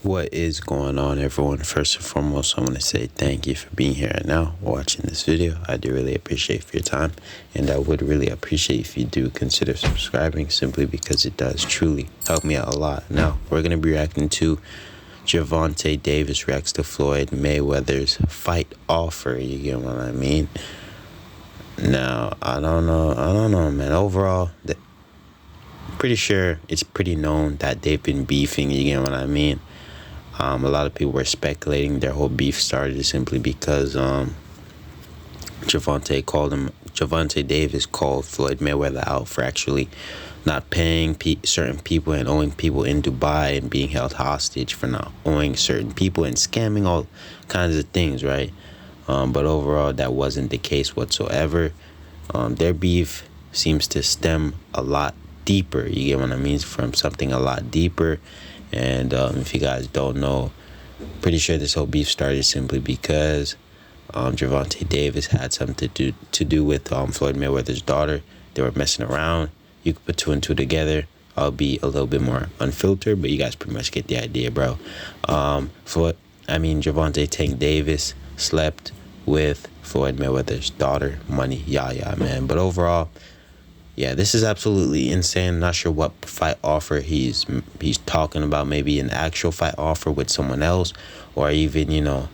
What is going on, everyone? First and foremost, I want to say thank you for being here right now, watching this video. I do really appreciate for your time, and I would really appreciate if you do consider subscribing, simply because it does truly help me out a lot. Now, we're going to be reacting to Gervonta Davis reacts to Floyd Mayweather's fight offer. You get what I mean? Now, I don't know, man. Overall, pretty sure it's pretty known that they've been beefing. You get what I mean? A lot of people were speculating their whole beef started simply because Gervonta Davis called Floyd Mayweather out for actually not paying certain people and owing people in Dubai and being held hostage for not owing certain people and scamming all kinds of things, right? But overall, that wasn't the case whatsoever. Their beef seems to stem a lot deeper, you get what I mean, from something a lot deeper. And if you guys don't know, pretty sure this whole beef started simply because Gervonta Davis had something to do with Floyd Mayweather's daughter. They were messing around. You could put two and two together. I'll be a little bit more unfiltered, but you guys pretty much get the idea, bro. Gervonta Tank Davis slept with Floyd Mayweather's daughter, Money Yaya, man. But overall, yeah, this is absolutely insane. Not sure what fight offer he's talking about. Maybe an actual fight offer with someone else, or even, you know,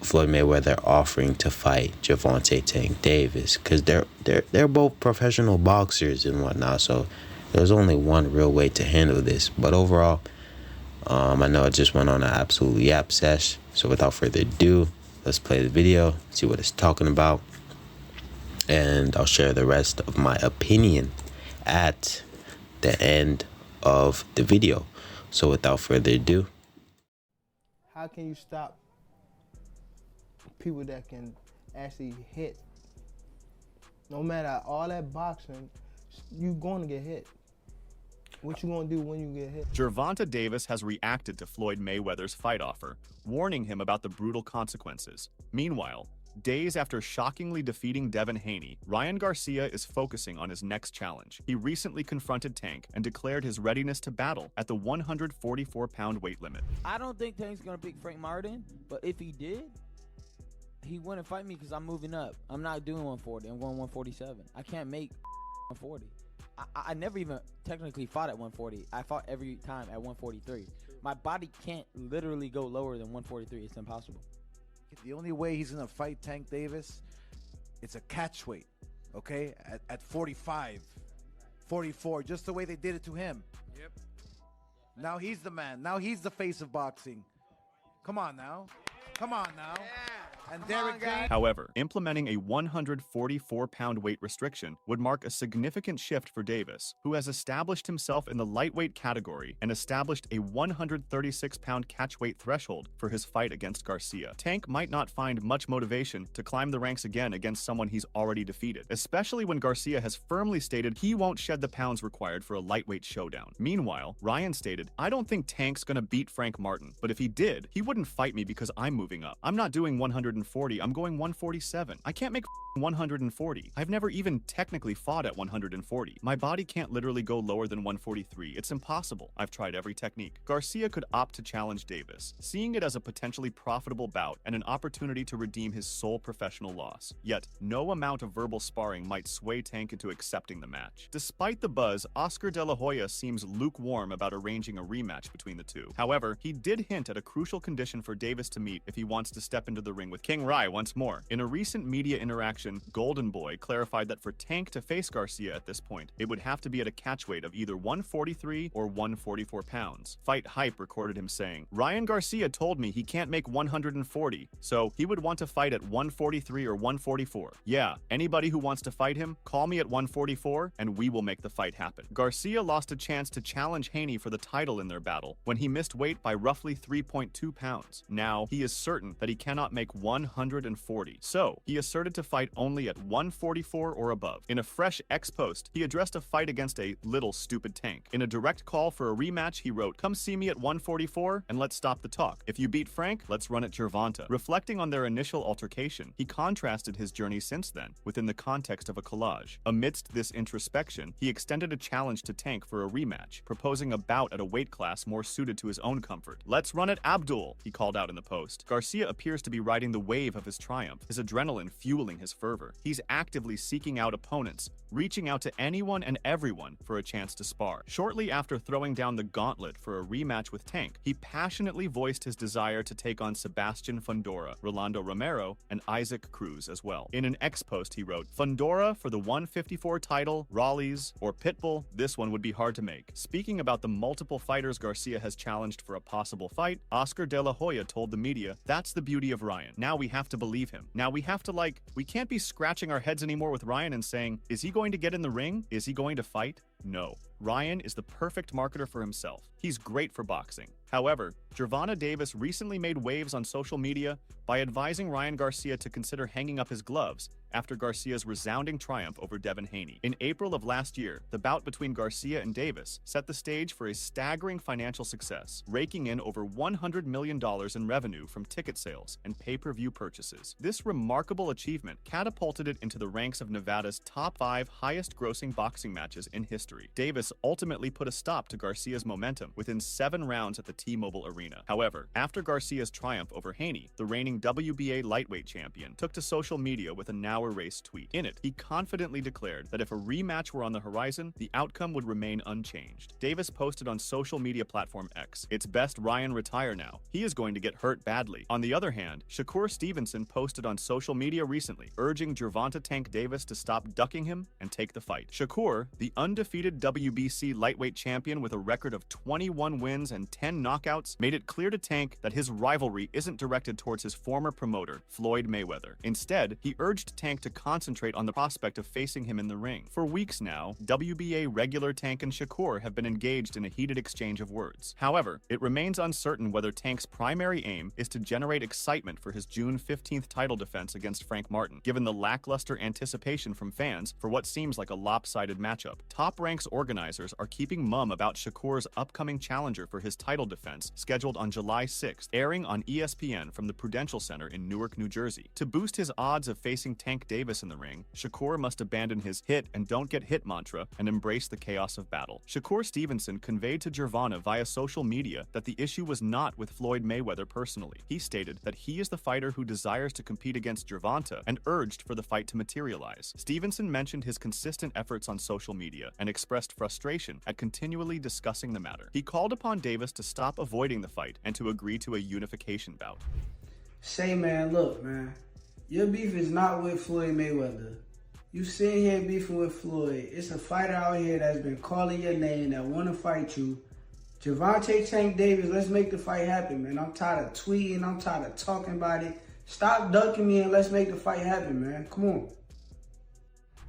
Floyd Mayweather offering to fight Gervonta Tank Davis, because they're both professional boxers and whatnot. So there's only one real way to handle this. But overall, I know it just went on an absolute yap sesh. So without further ado, let's play the video, see what it's talking about, and I'll share the rest of my opinion at the end of the video. So without further ado, how can you stop people that can actually hit? No matter all that boxing, you're going to get hit. What you gonna do when you get hit? Gervonta Davis has reacted to Floyd Mayweather's fight offer, warning him about the brutal consequences. Meanwhile, days after shockingly defeating Devin Haney, Ryan Garcia is focusing on his next challenge. He recently confronted Tank and declared his readiness to battle at the 144-pound weight limit. I don't think Tank's gonna pick Frank Martin, but if he did, he wouldn't fight me because I'm moving up. I'm not doing 140. I'm going 147. I can't make 140. I never even technically fought at 140. I fought every time at 143. My body can't literally go lower than 143. It's impossible. The only way he's going to fight Tank Davis, it's a catch weight, okay? At 45, 44, just the way they did it to him. Yep. Now he's the man. Now he's the face of boxing. Come on now. Come on now. Yeah. And Derek James. However, implementing a 144-pound weight restriction would mark a significant shift for Davis, who has established himself in the lightweight category and established a 136-pound catchweight threshold for his fight against Garcia. Tank might not find much motivation to climb the ranks again against someone he's already defeated, especially when Garcia has firmly stated he won't shed the pounds required for a lightweight showdown. Meanwhile, Ryan stated, "I don't think Tank's gonna beat Frank Martin, but if he did, he wouldn't fight me because I'm moving up. I'm not doing 140, I'm going 147. I can't make 140. I've never even technically fought at 140. My body can't literally go lower than 143. It's impossible. I've tried every technique." Garcia could opt to challenge Davis, seeing it as a potentially profitable bout and an opportunity to redeem his sole professional loss. Yet, no amount of verbal sparring might sway Tank into accepting the match. Despite the buzz, Oscar De La Hoya seems lukewarm about arranging a rematch between the two. However, he did hint at a crucial condition for Davis to meet if he wants to step into the ring with King Rai once more. In a recent media interaction, Golden Boy clarified that for Tank to face Garcia at this point, it would have to be at a catchweight of either 143 or 144 pounds. Fight Hype recorded him saying, "Ryan Garcia told me he can't make 140, so he would want to fight at 143 or 144. Yeah, anybody who wants to fight him, call me at 144 and we will make the fight happen." Garcia lost a chance to challenge Haney for the title in their battle when he missed weight by roughly 3.2 pounds. Now, he is certain that he cannot make 140. So, he asserted to fight only at 144 or above. In a fresh X post, he addressed a fight against a little stupid Tank. In a direct call for a rematch, he wrote, "Come see me at 144 and let's stop the talk. If you beat Frank, let's run at Gervonta." Reflecting on their initial altercation, he contrasted his journey since then within the context of a collage. Amidst this introspection, he extended a challenge to Tank for a rematch, proposing a bout at a weight class more suited to his own comfort. "Let's run at Abdul," he called out in the post. Garcia appears to be riding the wave of his triumph, his adrenaline fueling his fervor. He's actively seeking out opponents, reaching out to anyone and everyone for a chance to spar. Shortly after throwing down the gauntlet for a rematch with Tank, he passionately voiced his desire to take on Sebastian Fundora, Rolando Romero, and Isaac Cruz as well. In an X post, he wrote, "Fundora for the 154 title, Raleigh's, or Pitbull, this one would be hard to make." Speaking about the multiple fighters Garcia has challenged for a possible fight, Oscar De La Hoya told the media, "That's the beauty of Ryan. Now we have to believe him. Now we have to we can't be scratching our heads anymore with Ryan and saying, is he going to get in the ring? Is he going to fight? No. Ryan is the perfect marketer for himself. He's great for boxing." However, Gervonta Davis recently made waves on social media by advising Ryan Garcia to consider hanging up his gloves after Garcia's resounding triumph over Devin Haney. In April of last year, the bout between Garcia and Davis set the stage for a staggering financial success, raking in over $100 million in revenue from ticket sales and pay-per-view purchases. This remarkable achievement catapulted it into the ranks of Nevada's top 5 highest-grossing boxing matches in history. Davis ultimately put a stop to Garcia's momentum within 7 rounds at the T-Mobile Arena. However, after Garcia's triumph over Haney, the reigning WBA lightweight champion took to social media with a now erased tweet. In it, he confidently declared that if a rematch were on the horizon, the outcome would remain unchanged. Davis posted on social media platform X, "It's best Ryan retire now. He is going to get hurt badly." On the other hand, Shakur Stevenson posted on social media recently, urging Gervonta Tank Davis to stop ducking him and take the fight. Shakur, the undefeated WBC lightweight champion with a record of 21 wins and 10 knockouts, made it clear to Tank that his rivalry isn't directed towards his former promoter, Floyd Mayweather. Instead, he urged Tank to concentrate on the prospect of facing him in the ring. For weeks now, WBA regular Tank and Shakur have been engaged in a heated exchange of words. However, it remains uncertain whether Tank's primary aim is to generate excitement for his June 15th title defense against Frank Martin, given the lackluster anticipation from fans for what seems like a lopsided matchup. Top Rank's organizers are keeping mum about Shakur's upcoming challenger for his title defense, scheduled on July 6th, airing on ESPN from the Prudential Center in Newark, New Jersey. To boost his odds of facing Tank Davis in the ring, Shakur must abandon his hit and don't get hit mantra and embrace the chaos of battle. Shakur Stevenson conveyed to Gervonta via social media that the issue was not with Floyd Mayweather personally. He stated that he is the fighter who desires to compete against Gervonta and urged for the fight to materialize. Stevenson mentioned his consistent efforts on social media and expressed frustration at continually discussing the matter. He called upon Davis to stop avoiding the fight and to agree to a unification bout. Say, man, look, man. Your beef is not with Floyd Mayweather. You sitting here beefing with Floyd. It's a fighter out here that's been calling your name that want to fight you. Gervonta Tank Davis, let's make the fight happen, man. I'm tired of tweeting. I'm tired of talking about it. Stop ducking me and let's make the fight happen, man. Come on.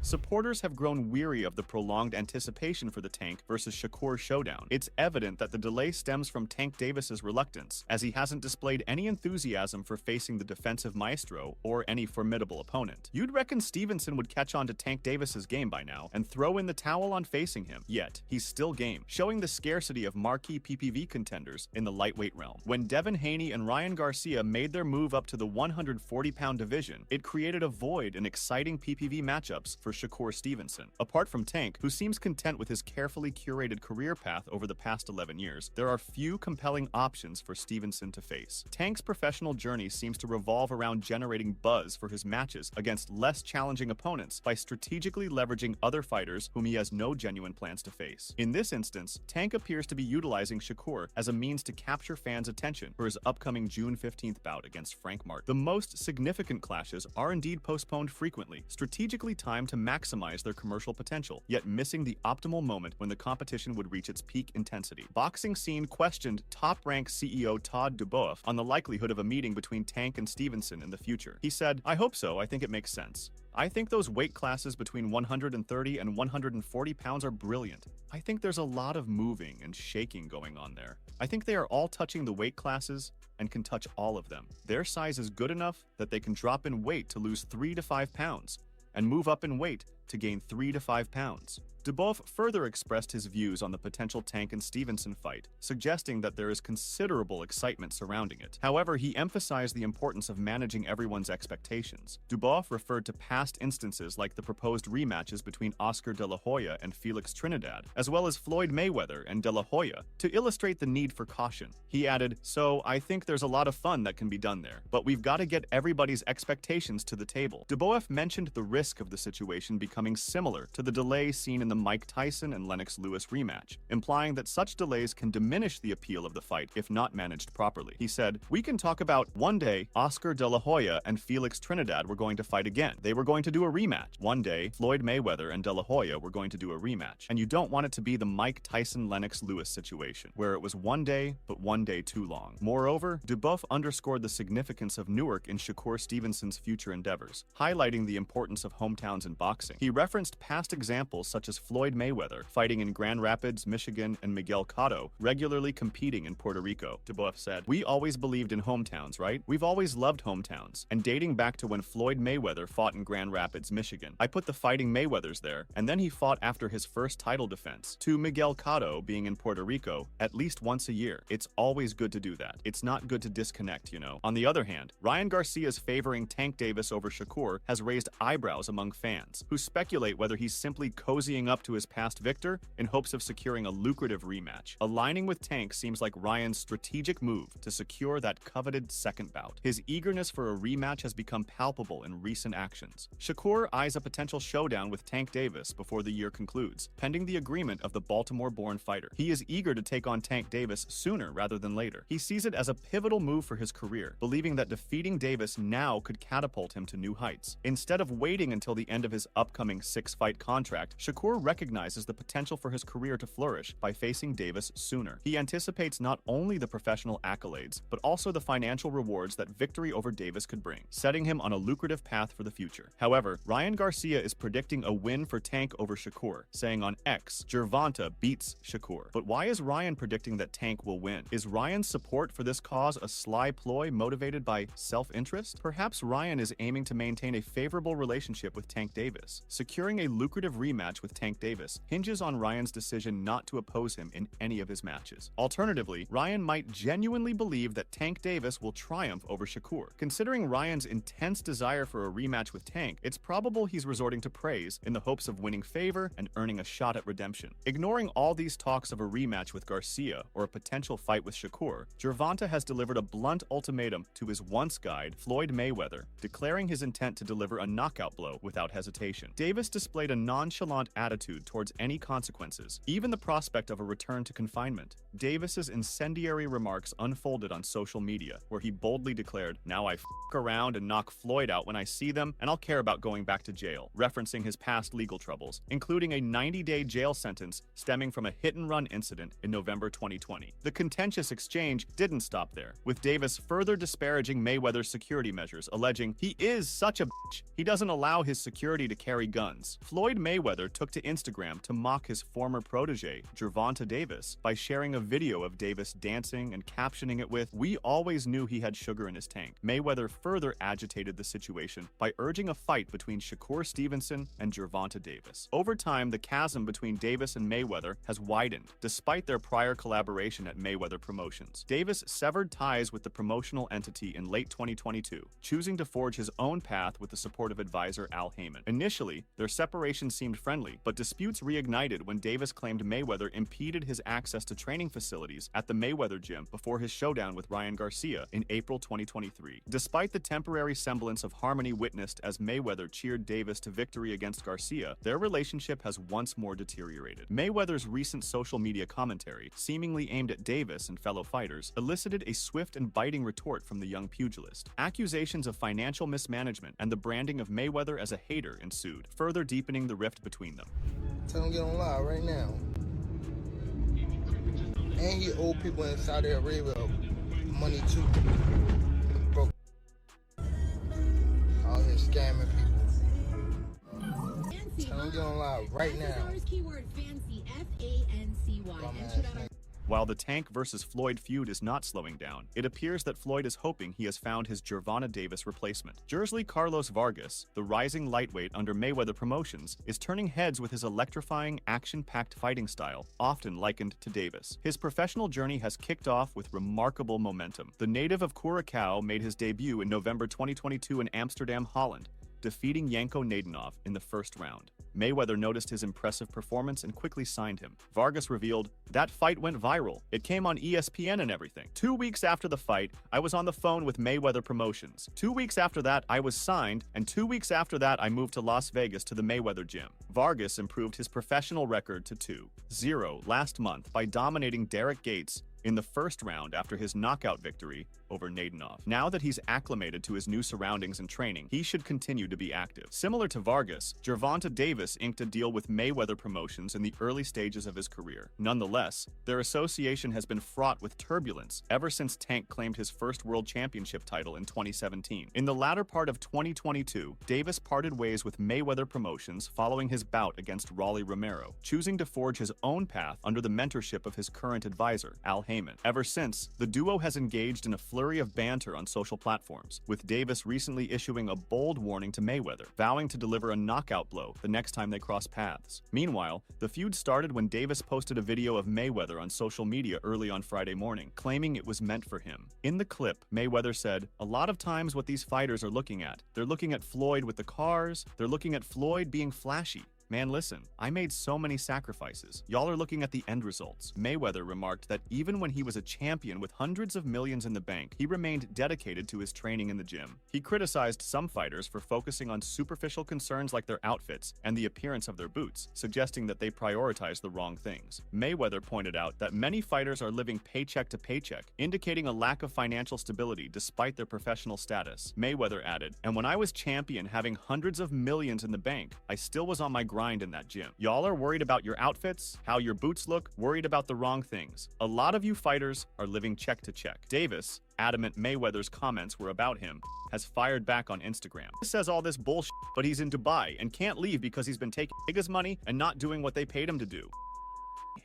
Supporters have grown weary of the prolonged anticipation for the Tank versus Shakur showdown. It's evident that the delay stems from Tank Davis's reluctance, as he hasn't displayed any enthusiasm for facing the defensive maestro or any formidable opponent. You'd reckon Stevenson would catch on to Tank Davis's game by now and throw in the towel on facing him. Yet, he's still game, showing the scarcity of marquee PPV contenders in the lightweight realm. When Devin Haney and Ryan Garcia made their move up to the 140-pound division, it created a void in exciting PPV matchups for Shakur Stevenson. Apart from Tank, who seems content with his carefully curated career path over the past 11 years, there are few compelling options for Stevenson to face. Tank's professional journey seems to revolve around generating buzz for his matches against less challenging opponents by strategically leveraging other fighters whom he has no genuine plans to face. In this instance, Tank appears to be utilizing Shakur as a means to capture fans' attention for his upcoming June 15th bout against Frank Martin. The most significant clashes are indeed postponed frequently, strategically timed to maximize their commercial potential, yet missing the optimal moment when the competition would reach its peak intensity. Boxing Scene questioned top-ranked CEO Todd Dubois on the likelihood of a meeting between Tank and Stevenson in the future. He said, "I hope so. I think it makes sense. I think those weight classes between 130 and 140 pounds are brilliant. I think there's a lot of moving and shaking going on there. I think they are all touching the weight classes and can touch all of them. Their size is good enough that they can drop in weight to lose 3 to 5 pounds and move up in weight to gain 3 to 5 pounds." Dubois further expressed his views on the potential Tank and Stevenson fight, suggesting that there is considerable excitement surrounding it. However, he emphasized the importance of managing everyone's expectations. Dubois referred to past instances like the proposed rematches between Oscar De La Hoya and Felix Trinidad, as well as Floyd Mayweather and De La Hoya, to illustrate the need for caution. He added, "So, I think there's a lot of fun that can be done there, but we've got to get everybody's expectations to the table." Dubois mentioned the risk of the situation becoming similar to the delay seen in the Mike Tyson and Lennox Lewis rematch, implying that such delays can diminish the appeal of the fight if not managed properly. He said, "We can talk about one day Oscar De La Hoya and Felix Trinidad were going to fight again. They were going to do a rematch. One day, Floyd Mayweather and De La Hoya were going to do a rematch. And you don't want it to be the Mike Tyson-Lennox Lewis situation, where it was one day, but one day too long." Moreover, Dubois underscored the significance of Newark in Shakur Stevenson's future endeavors, highlighting the importance of hometowns in boxing. He referenced past examples such as Floyd Mayweather fighting in Grand Rapids, Michigan, and Miguel Cotto regularly competing in Puerto Rico. Dubois said, "We always believed in hometowns, right? We've always loved hometowns. And dating back to when Floyd Mayweather fought in Grand Rapids, Michigan, I put the Fighting Mayweathers there, and then he fought after his first title defense, to Miguel Cotto being in Puerto Rico at least once a year. It's always good to do that. It's not good to disconnect, you know." On the other hand, Ryan Garcia's favoring Tank Davis over Shakur has raised eyebrows among fans, who speculate whether he's simply cozying up to his past victor in hopes of securing a lucrative rematch. Aligning with Tank seems like Ryan's strategic move to secure that coveted second bout. His eagerness for a rematch has become palpable in recent actions. Shakur eyes a potential showdown with Tank Davis before the year concludes, pending the agreement of the Baltimore-born fighter. He is eager to take on Tank Davis sooner rather than later. He sees it as a pivotal move for his career, believing that defeating Davis now could catapult him to new heights. Instead of waiting until the end of his upcoming 6-fight contract, Shakur recognizes the potential for his career to flourish by facing Davis sooner. He anticipates not only the professional accolades, but also the financial rewards that victory over Davis could bring, setting him on a lucrative path for the future. However, Ryan Garcia is predicting a win for Tank over Shakur, saying on X, "Gervonta beats Shakur." But why is Ryan predicting that Tank will win? Is Ryan's support for this cause a sly ploy motivated by self-interest? Perhaps Ryan is aiming to maintain a favorable relationship with Tank Davis. Securing a lucrative rematch with Tank Davis hinges on Ryan's decision not to oppose him in any of his matches. Alternatively, Ryan might genuinely believe that Tank Davis will triumph over Shakur. Considering Ryan's intense desire for a rematch with Tank, it's probable he's resorting to praise in the hopes of winning favor and earning a shot at redemption. Ignoring all these talks of a rematch with Garcia or a potential fight with Shakur, Gervonta has delivered a blunt ultimatum to his once guide, Floyd Mayweather, declaring his intent to deliver a knockout blow without hesitation. Davis displayed a nonchalant attitude towards any consequences, even the prospect of a return to confinement. Davis's incendiary remarks unfolded on social media, where he boldly declared, "Now I f*** around and knock Floyd out when I see them, and I'll care about going back to jail," referencing his past legal troubles, including a 90-day jail sentence stemming from a hit-and-run incident in November 2020. The contentious exchange didn't stop there, with Davis further disparaging Mayweather's security measures, alleging, "He is such a bitch. He doesn't allow his security to carry guns." Floyd Mayweather took to Instagram to mock his former protege, Gervonta Davis, by sharing a video of Davis dancing and captioning it with, "We always knew he had sugar in his tank." Mayweather further agitated the situation by urging a fight between Shakur Stevenson and Gervonta Davis. Over time, the chasm between Davis and Mayweather has widened, despite their prior collaboration at Mayweather Promotions. Davis severed ties with the promotional entity in late 2022, choosing to forge his own path with the support of advisor Al Heyman. Initially, their separation seemed friendly, but but disputes reignited when Davis claimed Mayweather impeded his access to training facilities at the Mayweather gym before his showdown with Ryan Garcia in April 2023. Despite the temporary semblance of harmony witnessed as Mayweather cheered Davis to victory against Garcia, their relationship has once more deteriorated. Mayweather's recent social media commentary, seemingly aimed at Davis and fellow fighters, elicited a swift and biting retort from the young pugilist. Accusations of financial mismanagement and the branding of Mayweather as a hater ensued, further deepening the rift between them. Tell him get on live right now. And he owe people in Saudi Arabia money too. Bro. Out here scamming people. Tell him get on live right now. Keyword fancy, FANCY. While the Tank versus Floyd feud is not slowing down, it appears that Floyd is hoping he has found his Gervonta Davis replacement. Jersey Carlos Vargas, the rising lightweight under Mayweather Promotions, is turning heads with his electrifying, action-packed fighting style, often likened to Davis. His professional journey has kicked off with remarkable momentum. The native of Curaçao made his debut in November 2022 in Amsterdam, Holland, defeating Janko Nadenov in the first round. Mayweather noticed his impressive performance and quickly signed him. Vargas revealed, "That fight went viral. It came on ESPN and everything. 2 weeks after the fight, I was on the phone with Mayweather Promotions. 2 weeks after that, I was signed, and 2 weeks after that, I moved to Las Vegas to the Mayweather gym." Vargas improved his professional record to 2-0 last month by dominating Derek Gates in the first round after his knockout victory over Nadenov. Now that he's acclimated to his new surroundings and training, he should continue to be active. Similar to Vargas, Gervonta Davis inked a deal with Mayweather Promotions in the early stages of his career. Nonetheless, their association has been fraught with turbulence ever since Tank claimed his first world championship title in 2017. In the latter part of 2022, Davis parted ways with Mayweather Promotions following his bout against Rolly Romero, choosing to forge his own path under the mentorship of his current advisor, Al Haney. Ever since, the duo has engaged in a flurry of banter on social platforms, with Davis recently issuing a bold warning to Mayweather, vowing to deliver a knockout blow the next time they cross paths. Meanwhile, the feud started when Davis posted a video of Mayweather on social media early on Friday morning, claiming it was meant for him. In the clip, Mayweather said, "A lot of times what these fighters are looking at, they're looking at Floyd with the cars, they're looking at Floyd being flashy. Man, listen, I made so many sacrifices. Y'all are looking at the end results." Mayweather remarked that even when he was a champion with hundreds of millions in the bank, he remained dedicated to his training in the gym. He criticized some fighters for focusing on superficial concerns like their outfits and the appearance of their boots, suggesting that they prioritize the wrong things. Mayweather pointed out that many fighters are living paycheck to paycheck, indicating a lack of financial stability despite their professional status. Mayweather added, "And when I was champion having hundreds of millions in the bank, I still was on my grind in that gym. Y'all are worried about your outfits, how your boots look, worried about the wrong things. A lot of you fighters are living check to check." Davis, adamant Mayweather's comments were about him, has fired back on Instagram. He says all this bullshit, but he's in Dubai and can't leave because he's been taking niggas' money and not doing what they paid him to do.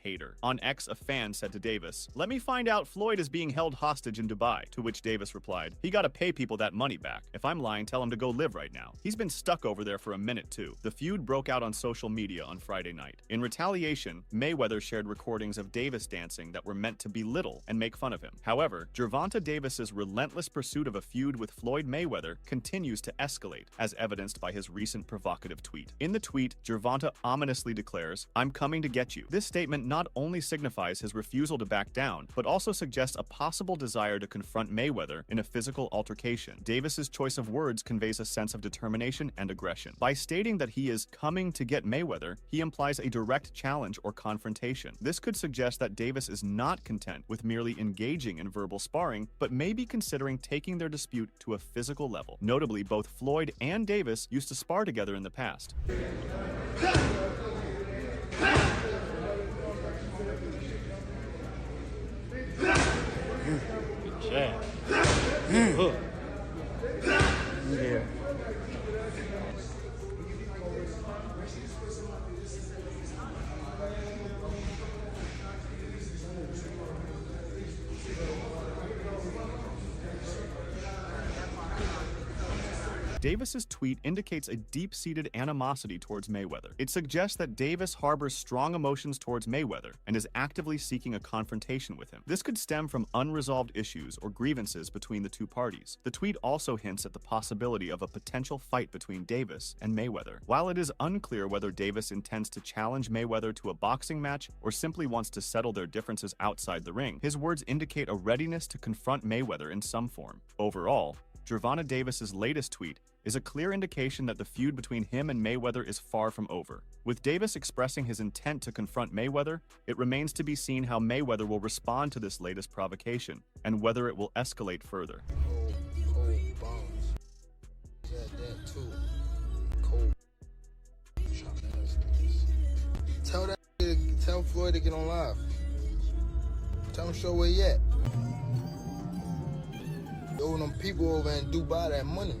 Hater. On X, a fan said to Davis, "Let me find out Floyd is being held hostage in Dubai," to which Davis replied, "He gotta pay people that money back. If I'm lying, tell him to go live right now. He's been stuck over there for a minute too." The feud broke out on social media on Friday night. In retaliation, Mayweather shared recordings of Davis dancing that were meant to belittle and make fun of him. However, Gervonta Davis's relentless pursuit of a feud with Floyd Mayweather continues to escalate, as evidenced by his recent provocative tweet. In the tweet, Gervonta ominously declares, "I'm coming to get you." This statement not only signifies his refusal to back down, but also suggests a possible desire to confront Mayweather in a physical altercation. Davis's choice of words conveys a sense of determination and aggression. By stating that he is coming to get Mayweather, he implies a direct challenge or confrontation. This could suggest that Davis is not content with merely engaging in verbal sparring, but may be considering taking their dispute to a physical level. Notably, both Floyd and Davis used to spar together in the past. Yeah. Yeah. Davis's tweet indicates a deep-seated animosity towards Mayweather. It suggests that Davis harbors strong emotions towards Mayweather and is actively seeking a confrontation with him. This could stem from unresolved issues or grievances between the two parties. The tweet also hints at the possibility of a potential fight between Davis and Mayweather. While it is unclear whether Davis intends to challenge Mayweather to a boxing match or simply wants to settle their differences outside the ring, his words indicate a readiness to confront Mayweather in some form. Overall, Gervonta Davis's latest tweet is a clear indication that the feud between him and Mayweather is far from over. With Davis expressing his intent to confront Mayweather, it remains to be seen how Mayweather will respond to this latest provocation and whether it will escalate further. Cold bombs. That too. Cold. Tell Floyd to get on live. Tell him show where he at. Yo, them people over in Dubai that money.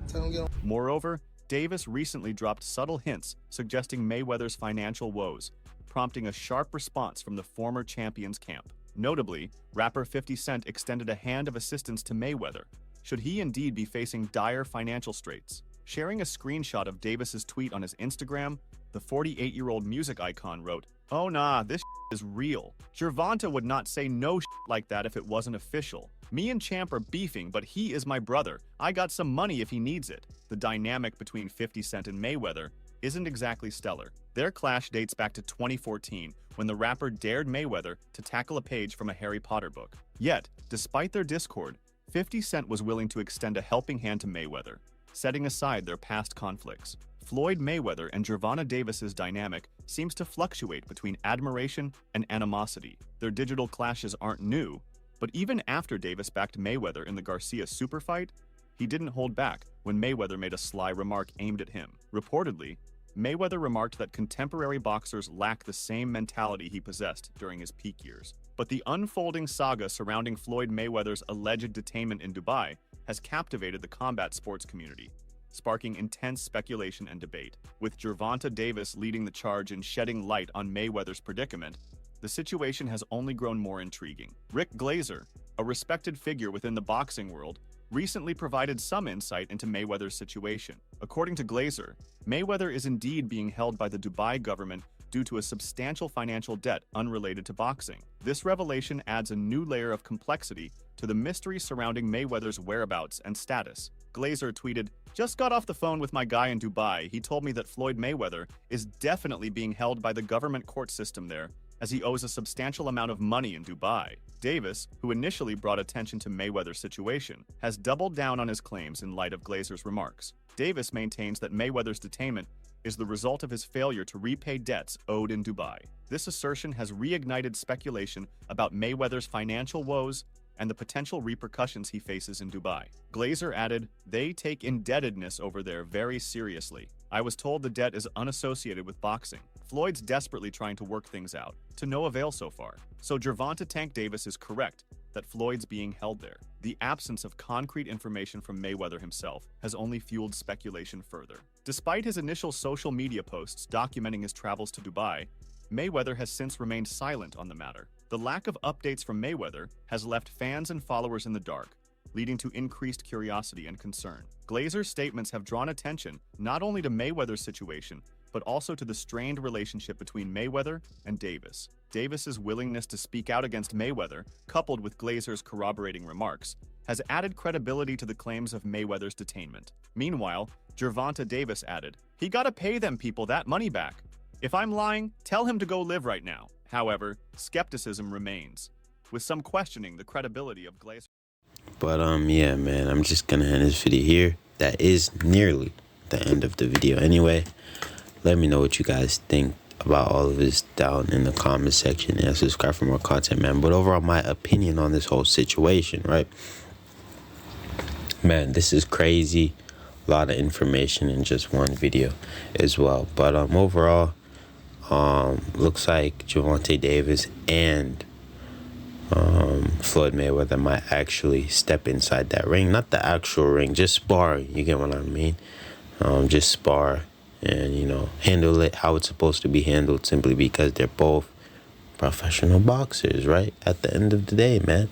Tell him get on. Moreover, Davis recently dropped subtle hints suggesting Mayweather's financial woes, prompting a sharp response from the former champion's camp. Notably, rapper 50 Cent extended a hand of assistance to Mayweather, should he indeed be facing dire financial straits. Sharing a screenshot of Davis's tweet on his Instagram, the 48-year-old music icon wrote, "Oh nah, this is real. Gervonta would not say no like that if it wasn't official. Me and Champ are beefing, but he is my brother. I got some money if he needs it." The dynamic between 50 Cent and Mayweather isn't exactly stellar. Their clash dates back to 2014, when the rapper dared Mayweather to tackle a page from a Harry Potter book. Yet, despite their discord, 50 Cent was willing to extend a helping hand to Mayweather, setting aside their past conflicts. Floyd Mayweather and Gervonta Davis's dynamic seems to fluctuate between admiration and animosity. Their digital clashes aren't new, but even after Davis backed Mayweather in the Garcia super fight, he didn't hold back when Mayweather made a sly remark aimed at him. Reportedly, Mayweather remarked that contemporary boxers lack the same mentality he possessed during his peak years. But the unfolding saga surrounding Floyd Mayweather's alleged detainment in Dubai has captivated the combat sports community, sparking intense speculation and debate. With Gervonta Davis leading the charge in shedding light on Mayweather's predicament, the situation has only grown more intriguing. Rick Glazer, a respected figure within the boxing world, recently provided some insight into Mayweather's situation. According to Glazer, Mayweather is indeed being held by the Dubai government due to a substantial financial debt unrelated to boxing. This revelation adds a new layer of complexity to the mystery surrounding Mayweather's whereabouts and status. Glazer tweeted, "Just got off the phone with my guy in Dubai. He told me that Floyd Mayweather is definitely being held by the government court system there, as he owes a substantial amount of money in Dubai." Davis, who initially brought attention to Mayweather's situation, has doubled down on his claims in light of Glazer's remarks. Davis maintains that Mayweather's detainment is the result of his failure to repay debts owed in Dubai. This assertion has reignited speculation about Mayweather's financial woes and the potential repercussions he faces in Dubai. Glazer added, "They take indebtedness over there very seriously. I was told the debt is unassociated with boxing. Floyd's desperately trying to work things out, to no avail so far." So Gervonta Tank Davis is correct that Floyd's being held there. The absence of concrete information from Mayweather himself has only fueled speculation further. Despite his initial social media posts documenting his travels to Dubai, Mayweather has since remained silent on the matter. The lack of updates from Mayweather has left fans and followers in the dark, leading to increased curiosity and concern. Glazer's statements have drawn attention not only to Mayweather's situation, but also to the strained relationship between Mayweather and Davis. Davis's willingness to speak out against Mayweather, coupled with Glazer's corroborating remarks, has added credibility to the claims of Mayweather's detainment. Meanwhile, Gervonta Davis added, "He gotta pay them people that money back. If I'm lying, tell him to go live right now." However, skepticism remains, with some questioning the credibility of Glazer. But yeah, man, I'm just gonna end this video here. That is nearly the end of the video anyway. Let me know what you guys think about all of this down in the comment section, and subscribe for more content, man. But overall, my opinion on this whole situation, right? Man, this is crazy. A lot of information in just one video as well. But overall, looks like Gervonta Davis and Floyd Mayweather might actually step inside that ring. Not the actual ring, just sparring. You get what I mean? Just spar and, you know, handle it how it's supposed to be handled, simply because they're both professional boxers, right? At the end of the day, man.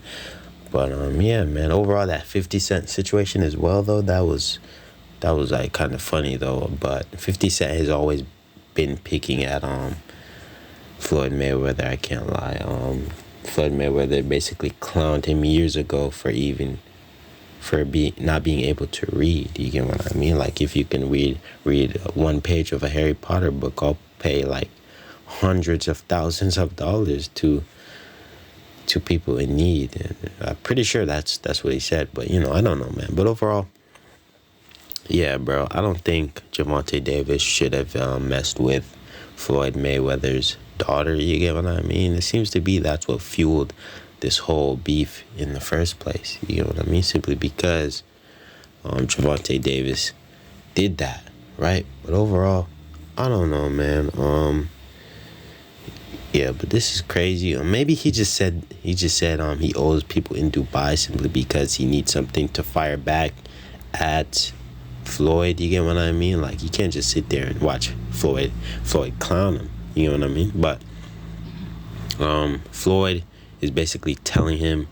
But yeah, man, overall, that 50 Cent situation as well, though, that was That was like kind of funny though. But 50 Cent has always been picking at Floyd Mayweather. I can't lie. Floyd Mayweather basically clowned him years ago for not being able to read. You get what I mean? Like, if you can read one page of a Harry Potter book, I'll pay like hundreds of thousands of dollars to people in need. And I'm pretty sure that's what he said. But I don't know, man. But overall, yeah, bro, I don't think Gervonta Davis should have messed with Floyd Mayweather's daughter. You get what I mean? It seems to be that's what fueled this whole beef in the first place. You get what I mean? Simply because Gervonta Davis did that, right? But overall, I don't know, man. Yeah, but this is crazy. Maybe he just said he owes people in Dubai simply because he needs something to fire back at Floyd. You get what I mean? Like, you can't just sit there and watch Floyd clown him. You know what I mean? But Floyd is basically taunting him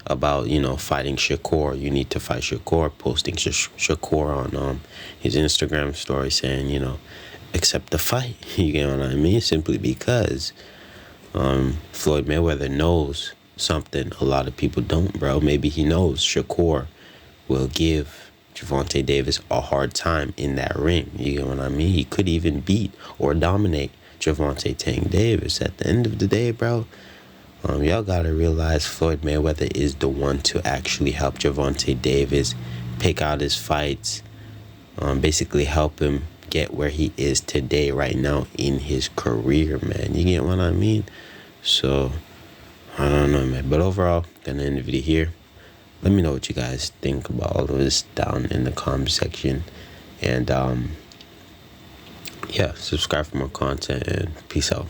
about, fighting Shakur. You need to fight Shakur, posting Shakur on his Instagram story saying, accept the fight. You get what I mean? Simply because Floyd Mayweather knows something a lot of people don't, bro. Maybe he knows Shakur will give Gervonta Davis a hard time in that ring. You get what I mean? He could even beat or dominate Gervonta Tank Davis. At the end of the day, bro, y'all gotta realize Floyd Mayweather is the one to actually help Gervonta Davis pick out his fights, basically help him get where he is today right now in his career, man. You get what I mean? So, I don't know, man. But overall, gonna end the video here. Let me know what you guys think about all of this down in the comment section. And, yeah, subscribe for more content, and peace out.